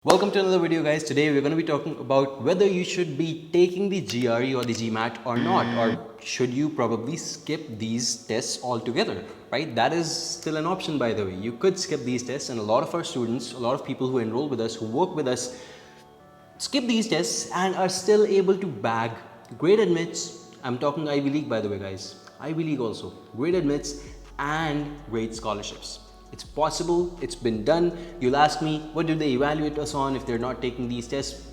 Welcome to another video, guys. Today we're going to be talking about whether you should be taking the GRE or the GMAT or not, or should you probably skip these tests altogether, right? That is still an option, by the way. You could skip these tests, and a lot of our students, a lot of people who enroll with us, who work with us, skip these tests and are still able to bag grade admits. I'm talking Ivy League, by the way, guys. Ivy League also, grade admits and grade scholarships. It's possible, it's been done. You'll ask me, what do they evaluate us on if they're not taking these tests?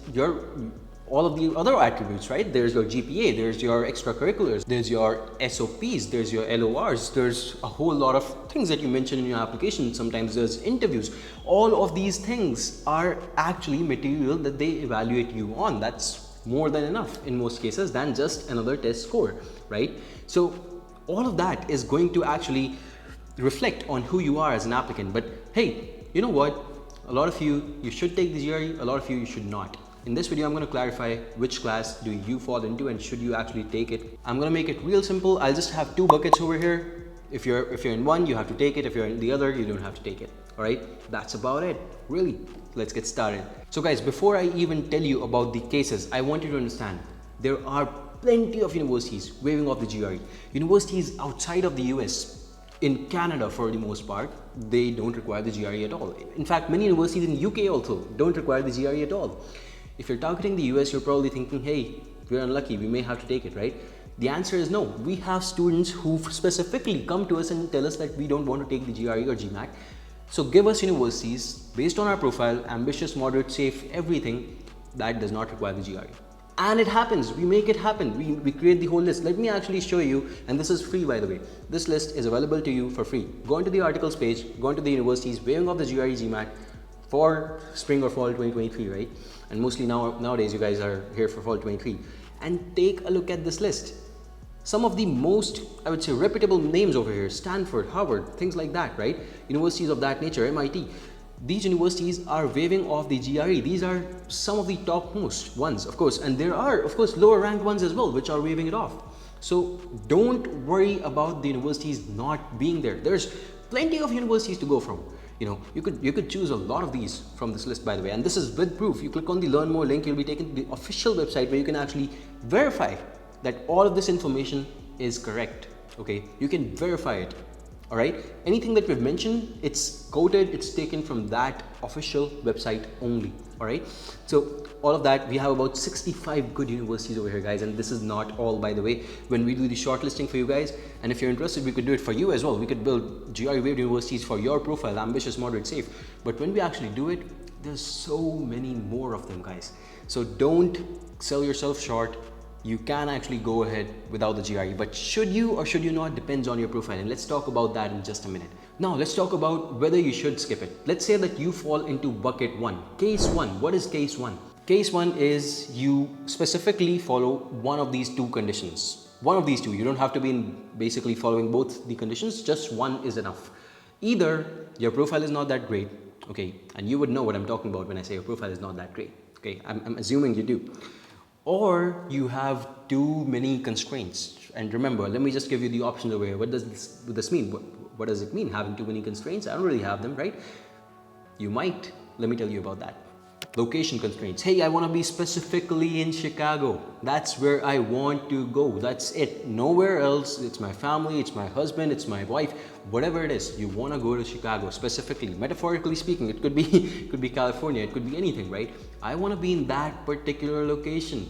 All of the other attributes, right? There's your GPA, there's your extracurriculars, there's your SOPs, there's your LORs, there's a whole lot of things that you mention in your application. Sometimes there's interviews. All of these things are actually material that they evaluate you on. That's more than enough in most cases than just another test score, right? So all of that is going to actually reflect on who you are as an applicant. But hey, you know what? A lot of you should take the GRE, a lot of you should not. In this video, I'm going to clarify which class do you fall into and should you actually take it. I'm going to make it real simple. I'll just have two buckets over here. If you're in one, you have to take it. If you're in the other, you don't have to take it. All right, that's about it. Really, let's get started. So guys, before I even tell you about the cases, I want you to understand there are plenty of universities waiving off the GRE. Universities outside of the US, in Canada for the most part, they don't require the GRE at all. In fact, many universities in UK also don't require the GRE at all. If you're targeting the US, you're probably thinking, hey, we're unlucky, we may have to take it, right? The answer is no. We have students who specifically come to us and tell us that we don't want to take the GRE or GMAT. So give us universities based on our profile, ambitious, moderate, safe, everything that does not require the GRE. And it happens, we make it happen. We create the whole list. Let me actually show you, and this is free, by the way. This list is available to you for free. Go into the articles page, go into the universities waiving off the GRE GMAT for spring or fall 2023, right? And mostly nowadays you guys are here for fall 23. And take a look at this list. Some of the most, I would say, reputable names over here: Stanford, Harvard, things like that, right? Universities of that nature, MIT. These universities are waiving off the GRE. These are some of the topmost ones, of course, and there are, of course, lower ranked ones as well, which are waiving it off. So don't worry about the universities not being there. There's plenty of universities to go from. You could choose a lot of these from this list, by the way, and this is with proof. You click on the Learn More link, you'll be taken to the official website where you can actually verify that all of this information is correct. Okay, you can verify it. All right, anything that we've mentioned, it's quoted, it's taken from that official website only. All right, so all of that, we have about 65 good universities over here, guys, and this is not all, by the way. When we do the shortlisting for you guys, and if you're interested, we could do it for you as well. We could build GRE waived universities for your profile, ambitious, moderate, safe. But when we actually do it, there's so many more of them, guys. So don't sell yourself short. You can actually go ahead without the GRE, but should you or should you not depends on your profile, and let's talk about that in just a minute. Now let's talk about whether you should skip it. Let's say that you fall into bucket one. Case one. What is case one? Case one is you specifically follow one of these two conditions. One of these two. You don't have to be basically following both the conditions, just one is enough. Either your profile is not that great, okay, and you would know what I'm talking about when I say your profile is not that great, okay, I'm assuming you do. Or you have too many constraints. And remember, let me just give you the options over here. What does this mean? What does it mean, having too many constraints? I don't really have them, right? You might. Let me tell you about that. Location constraints. Hey, I want to be specifically in Chicago. That's where I want to go. That's it. Nowhere else. It's my family, it's my husband, it's my wife, whatever it is. You want to go to Chicago specifically. Metaphorically speaking, it could be California, it could be anything, right? I want to be in that particular location.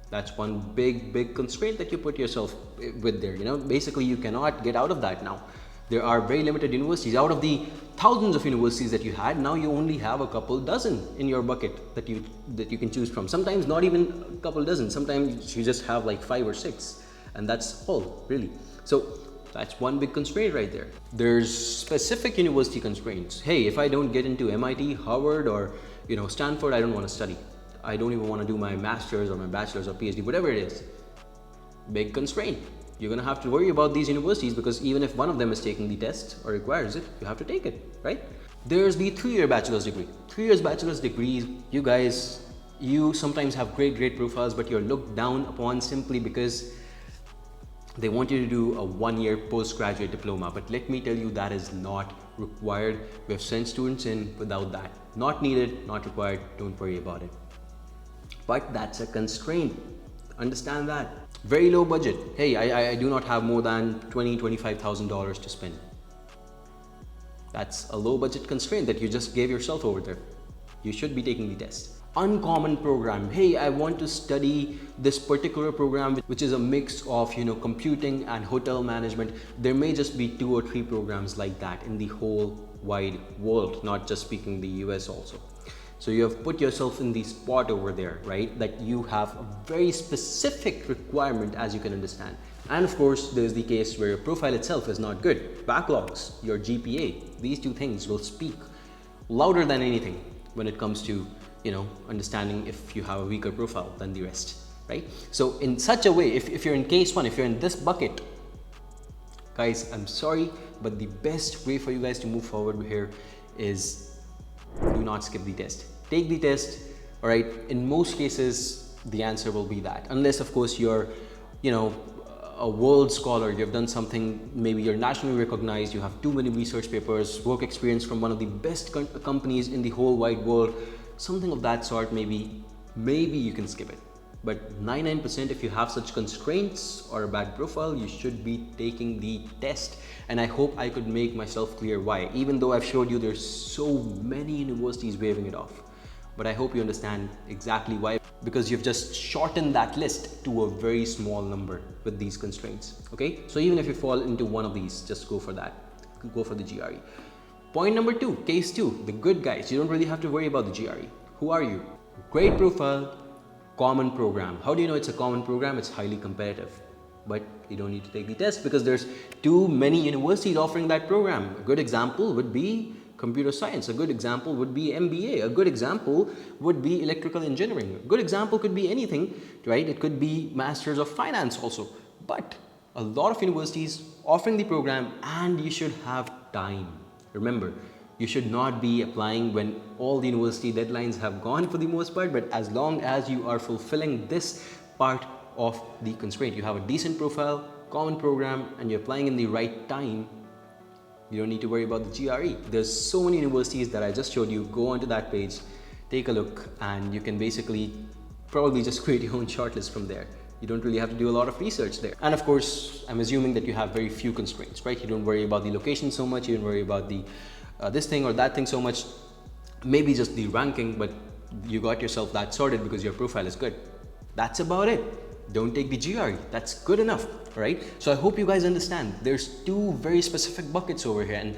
That's one big constraint that you put yourself with there. Basically you cannot get out of that now. There are very limited universities. Out of the thousands of universities that you had, now you only have a couple dozen in your bucket that you can choose from. Sometimes not even a couple dozen. Sometimes you just have like 5 or 6, and that's all, really. So that's one big constraint right there. There's specific university constraints. Hey, if I don't get into MIT, Harvard, or Stanford, I don't want to study. I don't even want to do my master's or my bachelor's or PhD, whatever it is. Big constraint. You're going to have to worry about these universities because even if one of them is taking the test or requires it, you have to take it, right? There's the 3-year bachelor's degree. 3 years bachelor's degrees, you guys, you sometimes have great profiles, but you're looked down upon simply because they want you to do a 1-year postgraduate diploma. But let me tell you, that is not required. We have sent students in without that. Not needed, not required, don't worry about it. But that's a constraint. Understand that. Very low budget. Hey, I do not have more than $25,000 to spend. That's a low budget constraint that you just gave yourself over there. You should be taking the test. Uncommon program. Hey, I want to study this particular program, which is a mix of, computing and hotel management. There may just be 2 or 3 programs like that in the whole wide world, not just speaking the US also. So you have put yourself in the spot over there, right? That you have a very specific requirement, as you can understand. And of course, there's the case where your profile itself is not good. Backlogs, your GPA, these 2 things will speak louder than anything when it comes to, understanding if you have a weaker profile than the rest, right? So in such a way, if you're in case 1, if you're in this bucket, guys, I'm sorry, but the best way for you guys to move forward here is do not skip the test. Take the test, all right? In most cases, the answer will be that. Unless, of course, you're, a world scholar, you've done something, maybe you're nationally recognized, you have too many research papers, work experience from one of the best companies in the whole wide world, something of that sort, maybe you can skip it. But 99%, if you have such constraints or a bad profile, you should be taking the test. And I hope I could make myself clear why, even though I've showed you there's so many universities waiving it off. But I hope you understand exactly why, because you've just shortened that list to a very small number with these constraints, okay? So even if you fall into one of these, just go for that. Go for the GRE. Point number 2, case 2, the good guys. You don't really have to worry about the GRE. Who are you? Great profile, common program. How do you know it's a common program? It's highly competitive. But you don't need to take the test because there's too many universities offering that program. A good example would be computer science. A good example would be MBA. A good example would be electrical engineering. A good example could be anything, right? It could be Masters of Finance also. But a lot of universities offering the program, and you should have time. Remember, you should not be applying when all the university deadlines have gone for the most part, but as long as you are fulfilling this part of the constraint, you have a decent profile, common program, and you're applying in the right time, you don't need to worry about the GRE. There's so many universities that I just showed you. Go onto that page, take a look, and you can basically probably just create your own shortlist from there. You don't really have to do a lot of research there. And of course, I'm assuming that you have very few constraints, right? You don't worry about the location so much, you don't worry about the this thing or that thing so much, maybe just the ranking, but you got yourself that sorted because your profile is good. That's about it. Don't take the GRE. That's good enough, right? So I hope you guys understand. There's 2 very specific buckets over here, and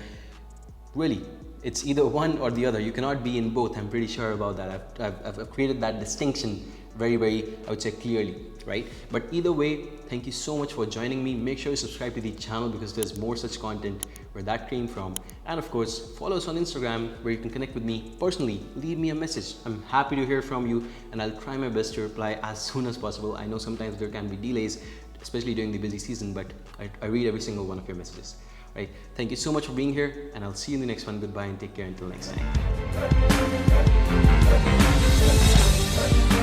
really, it's either one or the other. You cannot be in both. I'm pretty sure about that. I've created that distinction very, I would say, clearly, right? But either way, thank you so much for joining me. Make sure you subscribe to the channel because there's more such content where that came from. And of course, follow us on Instagram where you can connect with me personally. Leave me a message. I'm happy to hear from you, and I'll try my best to reply as soon as possible. I know sometimes there can be delays, especially during the busy season, but I read every single one of your messages. Right? Thank you so much for being here, and I'll see you in the next one. Goodbye and take care until next time.